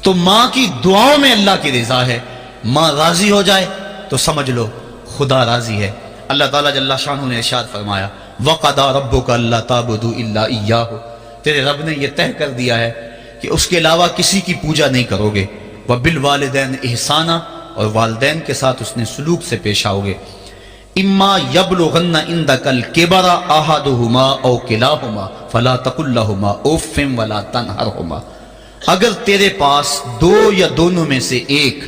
تو ماں کی دعاؤں میں اللہ کی رضا ہے. ماں راضی ہو جائے تو سمجھ لو خدا راضی ہے. اللہ تعالیٰ جل شانہ نے ارشاد فرمایا وَقَضَىٰ رَبُّكَ أَلَّا تَعْبُدُوا إِلَّا إِيَّاهُ، تیرے رب نے یہ طے کر دیا ہے کہ اس کے علاوہ کسی کی پوجا نہیں کرو گے. وَبِالْوَالِدَيْنِ إِحْسَانًا، اور والدین کے ساتھ اس نے سلوک سے پیش آؤ گے. اِمَّا يَبْلُغَنَّ عِندَكَ الْكِبَرَ أَحَدُهُمَا أَوْ كِلَاهُمَا فَلَا تَقُل لَّهُمَا أُفٍّ وَلَا تَنْهَرْهُمَا، اگر تیرے پاس دو یا دونوں میں سے ایک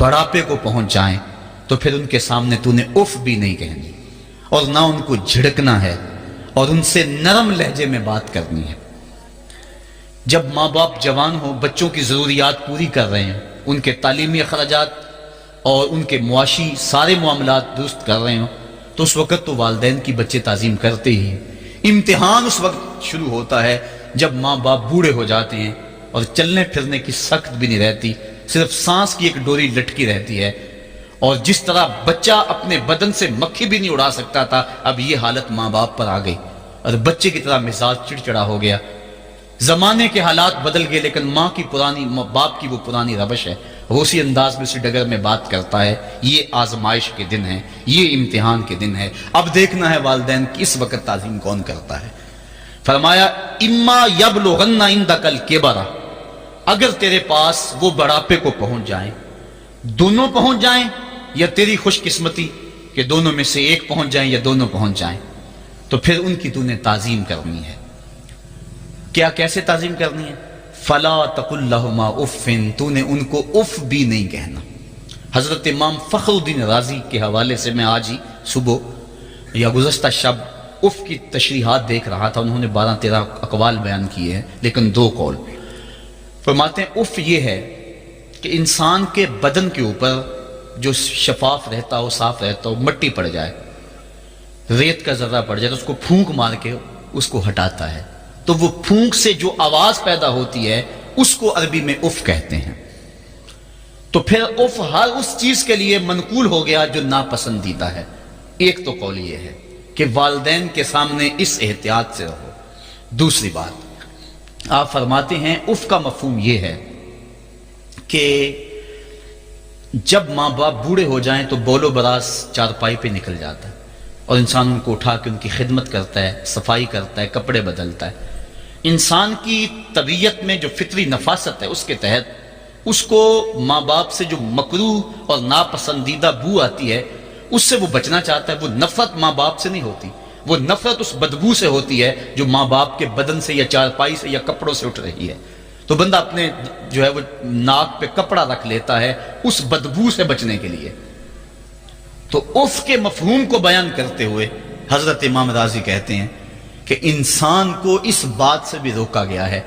بڑھاپے کو پہنچ جائیں تو پھر ان کے سامنے تو نے اف بھی نہیں کہنی، اور نہ ان کو جھڑکنا ہے، اور ان سے نرم لہجے میں بات کرنی ہے. جب ماں باپ جوان ہو، بچوں کی ضروریات پوری کر رہے ہیں، ان کے تعلیمی اخراجات اور ان کے معاشی سارے معاملات درست کر رہے ہوں، تو اس وقت تو والدین کی بچے تعظیم کرتے ہی ہیں. امتحان اس وقت شروع ہوتا ہے جب ماں باپ بوڑھے ہو جاتے ہیں اور چلنے پھرنے کی سخت بھی نہیں رہتی، صرف سانس کی ایک ڈوری لٹکی رہتی ہے. اور جس طرح بچہ اپنے بدن سے مکھی بھی نہیں اڑا سکتا تھا، اب یہ حالت ماں باپ پر آ گئی، اور بچے کی طرح مزاج چڑچڑا ہو گیا. زمانے کے حالات بدل گئے، لیکن باپ کی وہ پرانی روش ہے، وہ اسی انداز میں اسی ڈگر میں بات کرتا ہے. یہ آزمائش کے دن ہیں، یہ امتحان کے دن ہے. اب دیکھنا ہے والدین کی اس وقت تعظیم کون کرتا ہے. فرمایا اما یبلغن عندک الکبر، اگر تیرے پاس وہ بڑھاپے کو پہنچ جائیں، دونوں پہنچ جائیں، یا تیری خوش قسمتی کہ دونوں میں سے ایک پہنچ جائیں یا دونوں پہنچ جائیں، تو پھر ان کی تو نے تعظیم کرنی ہے. کیا کیسے تعظیم کرنی ہے؟ فلا تقل لہما اف، تو نے ان کو اف بھی نہیں کہنا. حضرت امام فخر الدین رازی کے حوالے سے میں آج ہی صبح یا گزشتہ شب اف کی تشریحات دیکھ رہا تھا. انہوں نے 12-13 اقوال بیان کیے ہیں، لیکن 2 قول فرماتے ہیں. اف یہ ہے کہ انسان کے بدن کے اوپر جو شفاف رہتا ہو، صاف رہتا ہو، مٹی پڑ جائے، ریت کا ذرہ پڑ جائے تو اس کو پھونک مار کے اس کو ہٹاتا ہے، تو وہ پھونک سے جو آواز پیدا ہوتی ہے اس کو عربی میں اف کہتے ہیں. تو پھر اف ہر اس چیز کے لیے منقول ہو گیا جو ناپسندیدہ ہے. ایک تو قول یہ ہے کہ والدین کے سامنے اس احتیاط سے رہو. دوسری بات آپ فرماتے ہیں اف کا مفہوم یہ ہے کہ جب ماں باپ بوڑھے ہو جائیں تو بول و براز چارپائی پہ نکل جاتا ہے، اور انسان ان کو اٹھا کے ان کی خدمت کرتا ہے، صفائی کرتا ہے، کپڑے بدلتا ہے. انسان کی طبیعت میں جو فطری نفاست ہے اس کے تحت اس کو ماں باپ سے جو مکروہ اور ناپسندیدہ بو آتی ہے اس سے وہ بچنا چاہتا ہے. وہ نفرت ماں باپ سے نہیں ہوتی، وہ نفرت اس بدبو سے ہوتی ہے جو ماں باپ کے بدن سے یا چارپائی سے یا کپڑوں سے اٹھ رہی ہے. تو بندہ اپنے جو ہے وہ ناک پہ کپڑا رکھ لیتا ہے اس بدبو سے بچنے کے لیے. تو اف کے مفہوم کو بیان کرتے ہوئے حضرت امام رازی کہتے ہیں کہ انسان کو اس بات سے بھی روکا گیا ہے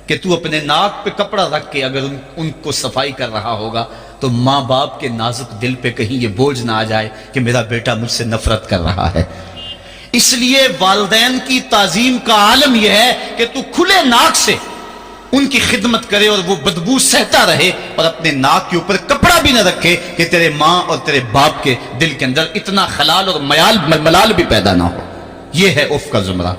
کہ تو اپنے ناک پہ کپڑا رکھ کے اگر ان کو صفائی کر رہا ہوگا تو ماں باپ کے نازک دل پہ کہیں یہ بوجھ نہ آ جائے کہ میرا بیٹا مجھ سے نفرت کر رہا ہے. اس لیے والدین کی تعظیم کا عالم یہ ہے کہ تو کھلے ناک سے ان کی خدمت کرے اور وہ بدبو سہتا رہے، اور اپنے ناک کے اوپر کپڑا بھی نہ رکھے کہ تیرے ماں اور تیرے باپ کے دل کے اندر اتنا خلال اور ملال بھی پیدا نہ ہو. یہ ہے اف کا زمرہ.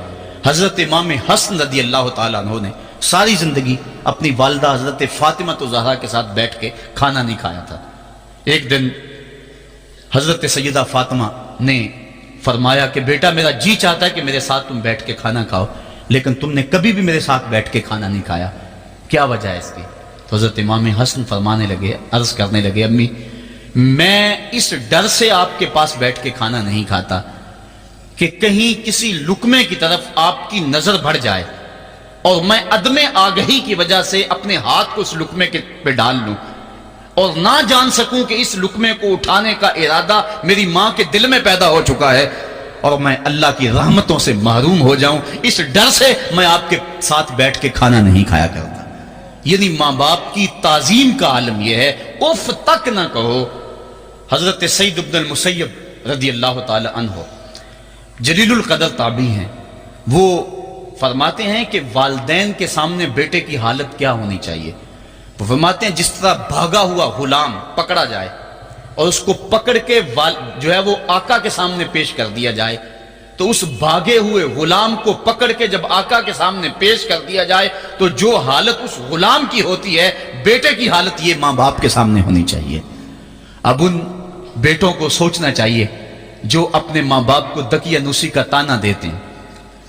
حضرت امام حسن رضی اللہ تعالیٰ عنہ نے ساری زندگی اپنی والدہ حضرت فاطمہ الزہرا کے ساتھ بیٹھ کے کھانا نہیں کھایا تھا. ایک دن حضرت سیدہ فاطمہ نے فرمایا کہ بیٹا میرا جی چاہتا ہے کہ میرے ساتھ تم بیٹھ کے کھانا کھاؤ، لیکن تم نے کبھی بھی میرے ساتھ بیٹھ کے کھانا نہیں کھایا، کیا وجہ ہے اس کی؟ تو حضرت امام حسن فرمانے لگے، عرض کرنے لگے امی میں اس ڈر سے آپ کے پاس بیٹھ کے کھانا نہیں کھاتا کہ کہیں کسی لقمے کی طرف آپ کی نظر بڑھ جائے اور میں عدم آگہی کی وجہ سے اپنے ہاتھ کو اس لقمے پہ ڈال لوں اور نہ جان سکوں کہ اس لقمے کو اٹھانے کا ارادہ میری ماں کے دل میں پیدا ہو چکا ہے اور میں اللہ کی رحمتوں سے محروم ہو جاؤں، اس ڈر سے میں آپ کے ساتھ بیٹھ کے کھانا نہیں کھایا کرتا. یعنی ماں باپ کی تعظیم کا عالم یہ ہے، اف تک نہ کہو. حضرت سعید بن المسیب رضی اللہ تعالی عنہ جلیل القدر تابعی ہیں، وہ فرماتے ہیں کہ والدین کے سامنے بیٹے کی حالت کیا ہونی چاہیے. وہ فرماتے ہیں جس طرح بھاگا ہوا غلام پکڑا جائے اور اس کو پکڑ کے جو ہے وہ آقا کے سامنے پیش کر دیا جائے تو اس بھاگے ہوئے غلام کو پکڑ کے جب آقا کے سامنے پیش کر دیا جائے تو جو حالت اس غلام کی ہوتی ہے، بیٹے کی حالت یہ ماں باپ کے سامنے ہونی چاہیے۔ اب ان بیٹوں کو سوچنا چاہیے جو اپنے ماں باپ کو دقیانوسی کا تانا دیتے ہیں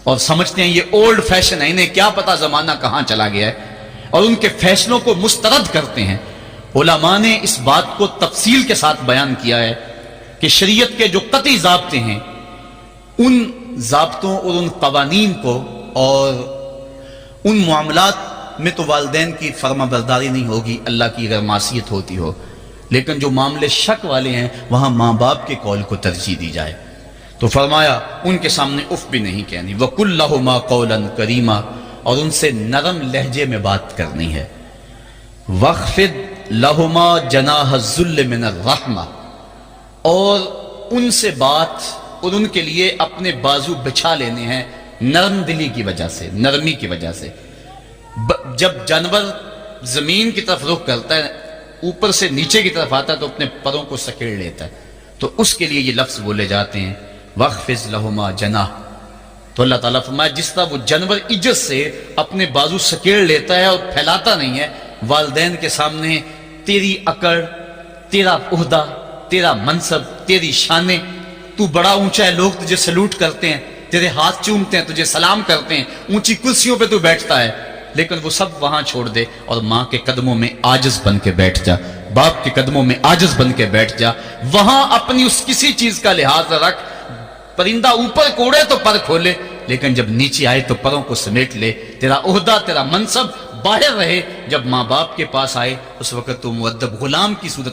اور سمجھتے ہیں یہ اولڈ فیشن ہے، انہیں کیا پتا زمانہ کہاں چلا گیا ہے، اور ان کے فیصلوں کو مسترد کرتے ہیں۔ علماء نے اس بات کو تفصیل کے ساتھ بیان کیا ہے کہ شریعت کے جو قطعی ضابطے ہیں، ان ضابطوں اور ان قوانین کو اور ان معاملات میں تو والدین کی فرما برداری نہیں ہوگی اللہ کی اگر معصیت ہوتی ہو، لیکن جو معاملے شک والے ہیں وہاں ماں باپ کے قول کو ترجیح دی جائے۔ تو فرمایا ان کے سامنے اف بھی نہیں کہنی، وَقُلْ لَهُمَا قَوْلًا كَرِيمًا، اور ان سے نرم لہجے میں بات کرنی ہے۔ وَاخْفِضْ لَهُمَا جَنَاحَ الذُّلِّ مِنَ الرَّحْمَةِ، اور ان سے بات اور ان کے لیے اپنے بازو بچھا لینے ہیں نرم دلی کی وجہ سے، نرمی کی وجہ سے۔ جب جانور زمین کی طرف رخ کرتا ہے، اوپر سے نیچے کی طرف آتا ہے تو اپنے پروں کو سکیڑ لیتا ہے، تو اس کے لیے یہ لفظ بولے جاتے ہیں وَاخْفِضْ لَهُمَا جَنَاحَ۔ تو اللہ تعالیٰ فرمایا جس طرح وہ جانور عزت سے اپنے بازو سکیڑ لیتا ہے اور پھیلاتا نہیں ہے، والدین کے سامنے تیری اکڑ، تیرا عہدہ، تیرا منصب، تیری شانیں، تو بڑا اونچا ہے، لوگ تجھے سلوٹ کرتے ہیں، تیرے ہاتھ چومتے ہیں، تجھے سلام کرتے ہیں، اونچی کرسیوں پہ تو بیٹھتا ہے، لیکن وہ سب وہاں چھوڑ دے اور ماں کے قدموں میں عاجز بن کے بیٹھ جا، باپ کے قدموں میں عاجز بن کے بیٹھ جا، وہاں اپنی اس کسی چیز کا لحاظ رکھ۔ پرندہ اوپر کوڑے تو پر کھولے، لیکن جب نیچے آئے تو پروں کو سمیٹ لے، تیرا عہدہ، تیرا منصب باہر رہے، جب ماں باپ کے پاس آئے اس وقت تو مؤدب غلام کی صورت